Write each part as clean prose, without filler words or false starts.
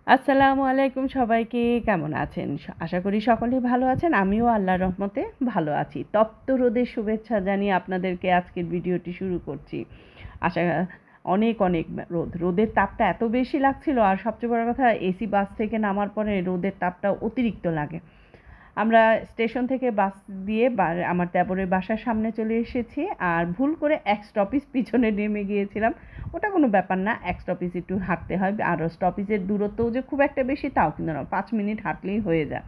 আসসালামু আলাইকুম সবাইকে, কেমন আছেন? আশা করি সকলেই ভালো আছেন। আমিও আল্লাহর রহমতে ভালো আছি। তপ্ত রোদের শুভেচ্ছা জানিয়ে আপনাদেরকে আজকের ভিডিওটি শুরু করছি। আশা অনেক অনেক রোদ। রোদের তাপটা এত বেশি লাগছিল, আর সবচেয়ে বড় কথা এসি বাস থেকে নামার পরে রোদের তাপটা অতিরিক্ত লাগে। আমরা স্টেশন থেকে বাস দিয়ে আমার দেবরের বাসার সামনে চলে এসেছি, আর ভুল করে এক স্টপেজ পিছনে নেমে গিয়েছিলাম। ওটা কোনো ব্যাপার না, এক স্টপেজ একটু হাঁটতে হয়, আর স্টপেজের দূরত্বও যে খুব একটা বেশি তাও কিন্তু না, 5 মিনিট হাঁটলেই হয়ে যায়।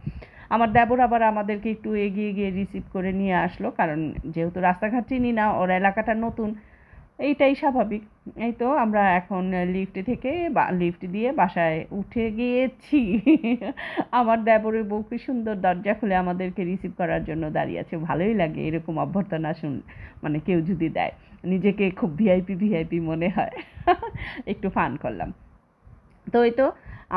আমার দেবর আবার আমাদেরকে একটু এগিয়ে গিয়ে রিসিভ করে নিয়ে আসলো, কারণ যেহেতু রাস্তাঘাট চিনি না, ওর এলাকাটা নতুন, এইটাই স্বাভাবিক। এই তো আমরা এখন লিফট দিয়ে বাসায় উঠে গিয়েছি। আমার দেবরের বউ কি সুন্দর দরজা খুলে আমাদেরকে রিসিভ করার জন্য দাঁড়িয়ে আছে। ভালোই লাগে এরকম অভ্যর্থনা মানে কেউ যদি দেয়, নিজেকে খুব ভিআইপি ভিআইপি মনে হয়। একটু ফান করলাম। তো এই তো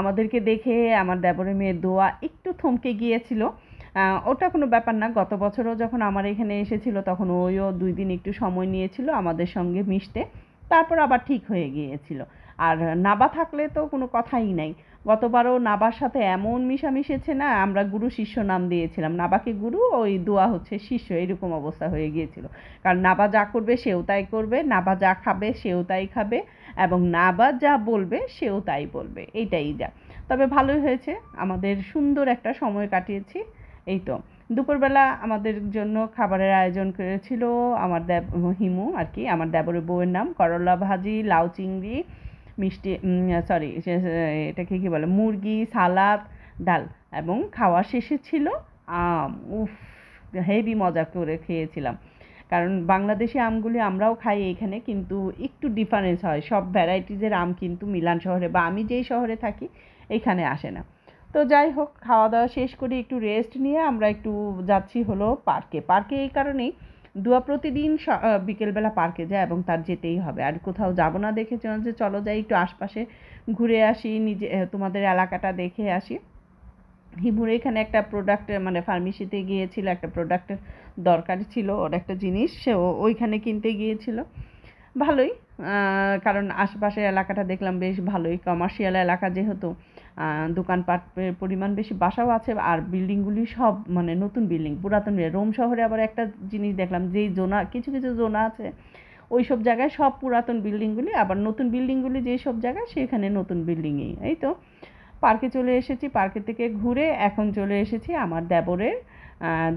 আমাদেরকে দেখে আমার দেবরের মেয়ের দোয়া একটু থমকে গিয়েছিল। ওটা কোনো ব্যাপার না, গত বছরও যখন আমার এখানে এসেছিল তখন ওইও 2 দিন একটু সময় নিয়েছিল আমাদের সঙ্গে মিশতে, তারপর আবার ঠিক হয়ে গিয়েছিল। আর নাবা থাকলে তো কোনো কথাই নাই। গতবারও নাবার সাথে এমন মিশেছে না, আমরা গুরু শিষ্য নাম দিয়েছিলাম, নাবাকে গুরু ওই দোয়া হচ্ছে শিষ্য, এরকম অবস্থা হয়ে গিয়েছিল। কারণ নাবা যা করবে সেও তাই করবে, নাবা যা খাবে সেও তাই খাবে, এবং নাবা যা বলবে সেও তাই বলবে, এইটাই যা। তবে ভালোই হয়েছে, আমাদের সুন্দর একটা সময় কাটিয়েছি। এই তো দুপুরবেলা আমাদের জন্য খাবারের আয়োজন করেছিল আমার হিমু আর কি, আমার দেবরের বউয়ের নাম। করলা ভাজি, লাউ চিংড়ি, মিষ্টি, সরি এটাকে কী বলে, মুরগি, সালাদ, ডাল, এবং খাওয়া শেষে ছিল আম। উফ, হেভি মজা করে খেয়েছিলাম। কারণ বাংলাদেশি আমগুলি আমরাও খাই এইখানে, কিন্তু একটু ডিফারেন্স হয়, সব ভ্যারাইটিসের আম কিন্তু মিলান শহরে বা আমি যেই শহরে থাকি এইখানে আসে না। তো যাই হোক, খাওয়া দাওয়া শেষ করে একটু রেস্ট নিয়ে আমরা একটু যাচ্ছি হলো পার্কে এই কারণেই দুয়া প্রতিদিন বিকেলবেলা পার্কে যায়, এবং তার যেতেই হবে। আর কোথাও যাব না দেখে যে চলো যাই একটু আশপাশে ঘুরে আসি, নিজে তোমাদের এলাকাটা দেখে আসি। হিমুর এখানে একটা প্রোডাক্টের মানে ফার্মেসিতে গিয়েছিল, একটা প্রোডাক্টের দরকার ছিল, ওর একটা জিনিস সে ওইখানে কিনতে গিয়েছিল। ভালোই, কারণ আশেপাশের এলাকাটা দেখলাম বেশ ভালোই, কমার্শিয়াল এলাকা যেহেতু, দোকানপাটের পরিমাণ বেশি, বাসাও আছে, আর বিল্ডিংগুলি সব মানে নতুন বিল্ডিং, পুরাতন। রোম শহরে আবার একটা জিনিস দেখলাম, যেই জোনা, কিছু কিছু জোনা আছে ওই সব জায়গায় সব পুরাতন বিল্ডিংগুলি, আবার নতুন বিল্ডিংগুলি যেই সব জায়গায় সেখানে নতুন বিল্ডিংই। এই তো পার্কে চলে এসেছি, পার্কে থেকে ঘুরে এখন চলে এসেছি আমার দেবরের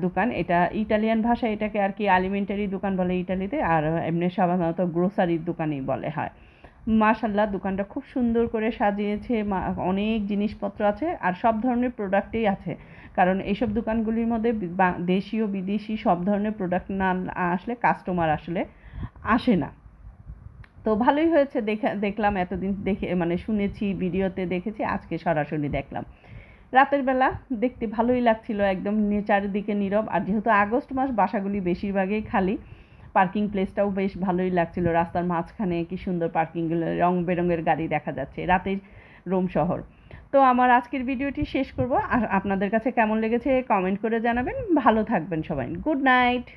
দোকান। এটা ইটালিয়ান ভাষা, এটাকে আর কি আলিমেন্টারি দোকান বলে ইটালিতে, আর এমনি সাধারণত গ্রোসারির দোকানই বলে হয়। মাশাল্লাহ, দোকানটা খুব সুন্দর করে সাজিয়েছে, অনেক জিনিসপত্র আছে, আর সব ধরনের প্রোডাক্টই আছে। কারণ এইসব দোকানগুলির মধ্যে দেশীয় বিদেশি সব ধরনের প্রোডাক্ট না আসলে কাস্টমার আসলে আসে না। তো ভালোই হয়েছে, দেখলাম, এতদিন দেখে মানে শুনেছি, ভিডিওতে দেখেছি, আজকে সরাসরি দেখলাম। রাতের বেলা দেখতে ভালোই লাগছিল, একদম চারিদিকে নীরব, আর যেহেতু আগস্ট মাস বাসাগুলি বেশিরভাগই খালি, পার্কিং প্লেসটাও বেশ ভালোই লাগছিল। রাস্তার মাঝখানে কি সুন্দর পার্কিংগুলো, রং বেরঙের গাড়ি দেখা যাচ্ছে, রাতের রোম শহর। তো আমার আজকের ভিডিওটি শেষ করব, আর আপনাদের কাছে কেমন লেগেছে কমেন্ট করে জানাবেন। ভালো থাকবেন সবাই, গুড নাইট।